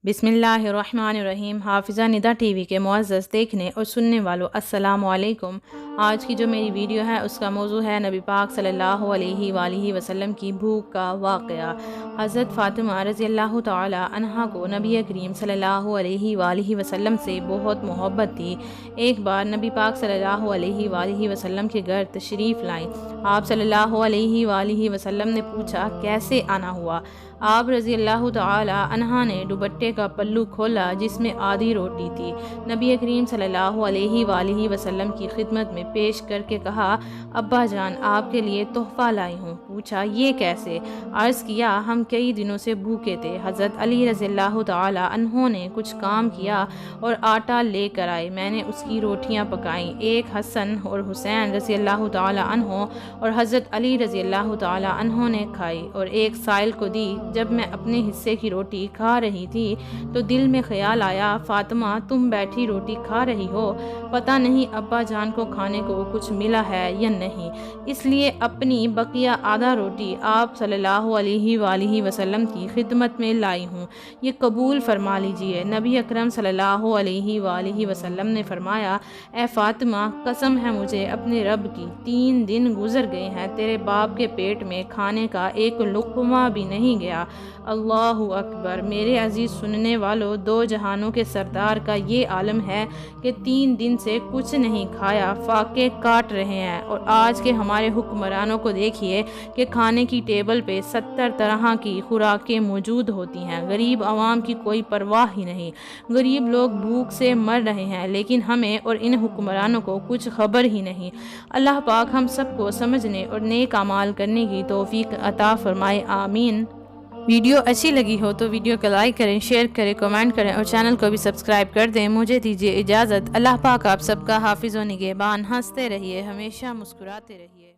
बिस्मिल्लाहिर्रहमानिर्रहीम। हाफिज़ा निदा टीवी के मुअज़्ज़ज़ देखने और सुनने वालों, अस्सलामु अलैकुम। आज की जो मेरी वीडियो है उसका मौजू है नबी पाक सल्लल्लाहु अलैहि वसल्लम की भूख का वाक़या। हज़रत फ़ातिमा रज़ियल्लाहु तआला अन्हा को नबी करीम सल्लल्लाहु अलैहि वसल्लम से बहुत मोहब्बत थी। एक बार नबी पाक सल्लल्लाहु अलैहि वसल्लम के घर तशरीफ़ लाईं। आप सल्लल्लाहु अलैहि वसल्लम ने पूछा, कैसे आना हुआ? आप रज़ियल्लाहु तआला अन्हा ने दुपट्टे का पल्लू खोला जिसमें आधी रोटी थी। नबी करीम सल्लल्लाहु अलैहि वसल्लम की खिदमत में पेश करके कहा, अब्बा जान आपके लिए तोहफ़ा लाई हूँ। पूछा, ये कैसे? अर्ज़ किया, हम कई दिनों से भूखे थे। हज़रत अली रज़ियल्लाहु तआला अन्हो ने कुछ काम किया और आटा लेकर आए। मैंने उसकी रोटियां पकाईं। एक हसन और हुसैन रज़ियल्लाहु तआला अन्हो और हज़रत अली रज़ियल्लाहु तआला अन्हो ने खाई और एक साइल को दी। जब मैं अपने हिस्से की रोटी खा रही थी तो दिल में ख्याल आया, फातिमा तुम बैठी रोटी खा रही हो, पता नहीं अब्बा जान को खाने को कुछ मिला है या नहीं, इसलिए अपनी बकिया आधा रोटी आप सल्लल्लाहु अलैहि वसल्लम की खिदमत में लाई हूँ, ये कबूल फरमा लीजिए। नबी अकरम सल्लल्लाहु अलैहि वसल्लम ने फरमाया, ए फातिमा कसम है मुझे अपने रब की, 3 दिन गुजर गए हैं तेरे बाप के पेट में खाने का एक लुक़मा भी नहीं गया। अल्लाहु अकबर। मेरे अजीज़ सुनने वालों, 2 जहानों के सरदार का ये आलम है कि 3 दिन से कुछ नहीं खाया, फाके काट रहे हैं। और आज के हमारे हुक्मरानों को देखिए कि खाने की टेबल पे 70 तरह की खुराकें मौजूद होती हैं। गरीब आवाम की कोई परवाह ही नहीं। गरीब लोग भूख से मर रहे हैं, लेकिन हमें और इन हुक्मरानों को कुछ खबर ही नहीं। अल्लाह पाक हम सबको समझने और नेक अमाल करने की तौफीक अता फरमाए, आमीन। वीडियो अच्छी लगी हो तो वीडियो को लाइक करें, शेयर करें, कमेंट करें और चैनल को भी सब्सक्राइब कर दें। मुझे दीजिए इजाज़त। अल्लाह पाक आप सबका हाफिज़ व निगहबान। हंसते रहिए, हमेशा मुस्कुराते रहिए।